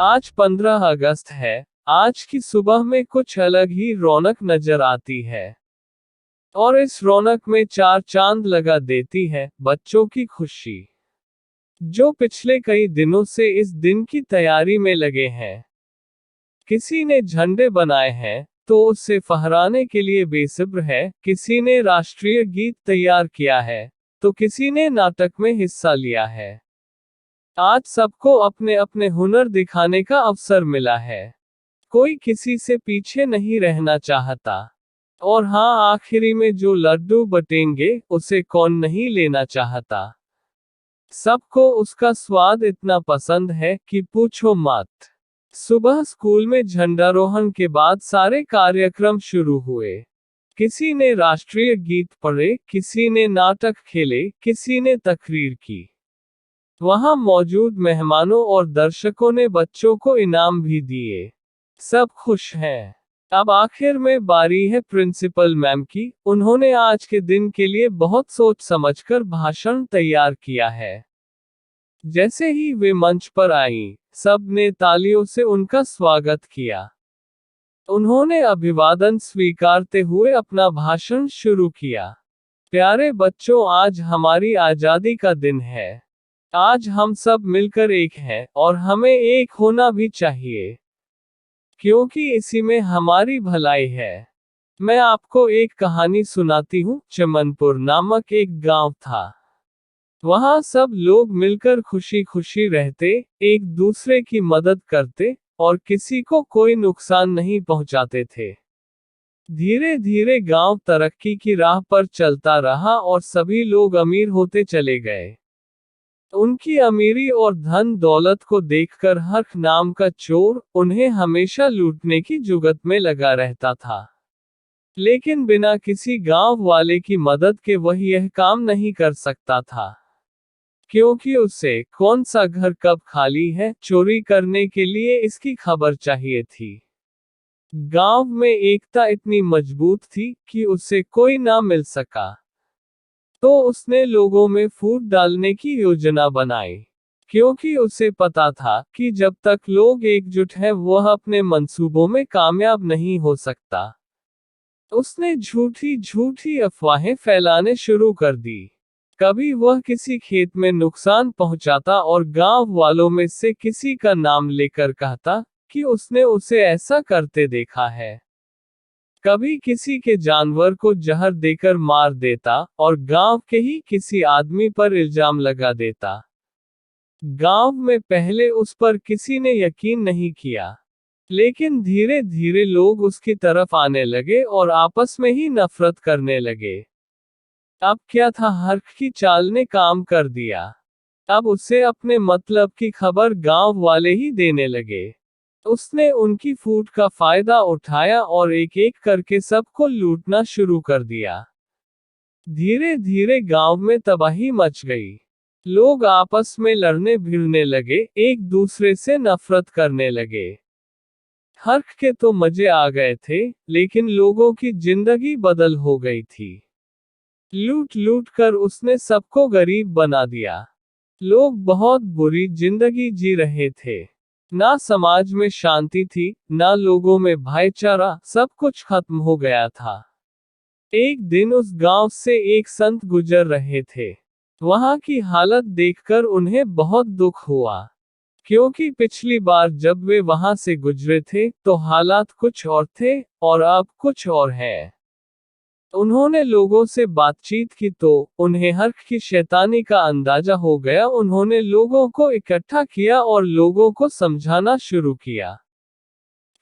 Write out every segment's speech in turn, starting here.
आज 15 अगस्त है। आज की सुबह में कुछ अलग ही रौनक नजर आती है। और इस रौनक में चार चांद लगा देती है बच्चों की खुशी, जो पिछले कई दिनों से इस दिन की तैयारी में लगे हैं। किसी ने झंडे बनाए हैं तो उससे फहराने के लिए बेसब्र है, किसी ने राष्ट्रीय गीत तैयार किया है तो किसी ने नाटक में हिस्सा लिया है। आज सबको अपने अपने हुनर दिखाने का अवसर मिला है। कोई किसी से पीछे नहीं रहना चाहता। और हाँ, आखिरी में जो लड्डू बटेंगे उसे कौन नहीं लेना चाहता। सबको उसका स्वाद इतना पसंद है कि पूछो मत। सुबह स्कूल में झंडारोहण के बाद सारे कार्यक्रम शुरू हुए। किसी ने राष्ट्रीय गीत पढ़े, किसी ने नाटक खेले, किसी ने तकरीर की। वहां मौजूद मेहमानों और दर्शकों ने बच्चों को इनाम भी दिए। सब खुश हैं। अब आखिर में बारी है प्रिंसिपल मैम की। उन्होंने आज के दिन के लिए बहुत सोच समझकर भाषण तैयार किया है। जैसे ही वे मंच पर आईं, सब ने तालियों से उनका स्वागत किया। उन्होंने अभिवादन स्वीकारते हुए अपना भाषण शुरू किया। प्यारे बच्चों, आज हमारी आजादी का दिन है। आज हम सब मिलकर एक हैं, और हमें एक होना भी चाहिए, क्योंकि इसी में हमारी भलाई है। मैं आपको एक कहानी सुनाती हूँ। चमनपुर नामक एक गांव था। वहां सब लोग मिलकर खुशी खुशी रहते, एक दूसरे की मदद करते, और किसी को कोई नुकसान नहीं पहुंचाते थे। धीरे धीरे गांव तरक्की की राह पर चलता रहा और सभी लोग अमीर होते चले गए। उनकी अमीरी और धन दौलत को देखकर हर्ष नाम का चोर उन्हें हमेशा लूटने की जुगत में लगा रहता था। लेकिन बिना किसी गांव वाले की मदद के वह यह काम नहीं कर सकता था, क्योंकि उसे कौन सा घर कब खाली है, चोरी करने के लिए इसकी खबर चाहिए थी। गांव में एकता इतनी मजबूत थी कि उसे कोई ना मिल सका। तो उसने लोगों में फूट डालने की योजना बनाई, क्योंकि उसे पता था कि जब तक लोग एकजुट हैं वह अपने मंसूबों में कामयाब नहीं हो सकता। उसने झूठी झूठी अफवाहें फैलाने शुरू कर दी। कभी वह किसी खेत में नुकसान पहुंचाता और गांव वालों में से किसी का नाम लेकर कहता कि उसने उसे ऐसा करते देखा है। कभी किसी के जानवर को जहर देकर मार देता और गांव के ही किसी आदमी पर इल्जाम लगा देता। गांव में पहले उस पर किसी ने यकीन नहीं किया, लेकिन धीरे धीरे लोग उसकी तरफ आने लगे और आपस में ही नफरत करने लगे। अब क्या था, हर्ष की चाल ने काम कर दिया। अब उसे अपने मतलब की खबर गांव वाले ही देने लगे। उसने उनकी फूट का फायदा उठाया और एक एक करके सबको लूटना शुरू कर दिया। धीरे धीरे गांव में तबाही मच गई। लोग आपस में लड़ने भिड़ने लगे, एक दूसरे से नफरत करने लगे। हर्ष के तो मजे आ गए थे, लेकिन लोगों की जिंदगी बदल हो गई थी। लूट लूट कर उसने सबको गरीब बना दिया। लोग बहुत बुरी जिंदगी जी रहे थे। ना समाज में शांति थी, ना लोगों में भाईचारा, सब कुछ खत्म हो गया था। एक दिन उस गांव से एक संत गुजर रहे थे। वहां की हालत देखकर उन्हें बहुत दुख हुआ, क्योंकि पिछली बार जब वे वहां से गुजरे थे तो हालात कुछ और थे, और अब कुछ और है। उन्होंने लोगों से बातचीत की तो उन्हें हर्ष की शैतानी का अंदाजा हो गया। उन्होंने लोगों को इकट्ठा किया और लोगों को समझाना शुरू किया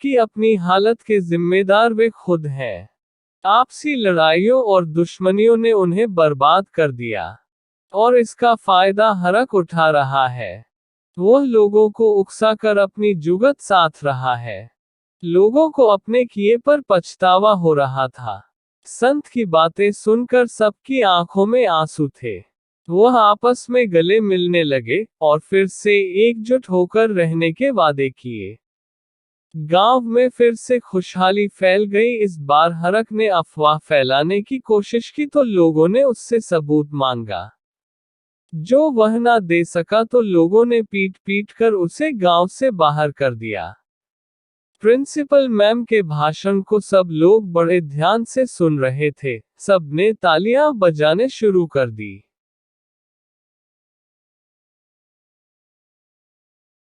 कि अपनी हालत के जिम्मेदार वे खुद हैं। आपसी लड़ाइयों और दुश्मनियों ने उन्हें बर्बाद कर दिया, और इसका फायदा हर्ष उठा रहा है। वह लोगों को उकसाकर अपनी जुगत साध रहा है। लोगों को अपने किए पर पछतावा हो रहा था। संत की बातें सुनकर सबकी आंखों में आंसू थे। वह आपस में गले मिलने लगे और फिर से एकजुट होकर रहने के वादे किए। गांव में फिर से खुशहाली फैल गई। इस बार हर्ष ने अफवाह फैलाने की कोशिश की तो लोगों ने उससे सबूत मांगा। जो वह ना दे सका तो लोगों ने पीट पीट कर उसे गांव से बाहर कर दिया। प्रिंसिपल मैम के भाषण को सब लोग बड़े ध्यान से सुन रहे थे, सबने तालियां बजाने शुरू कर दी।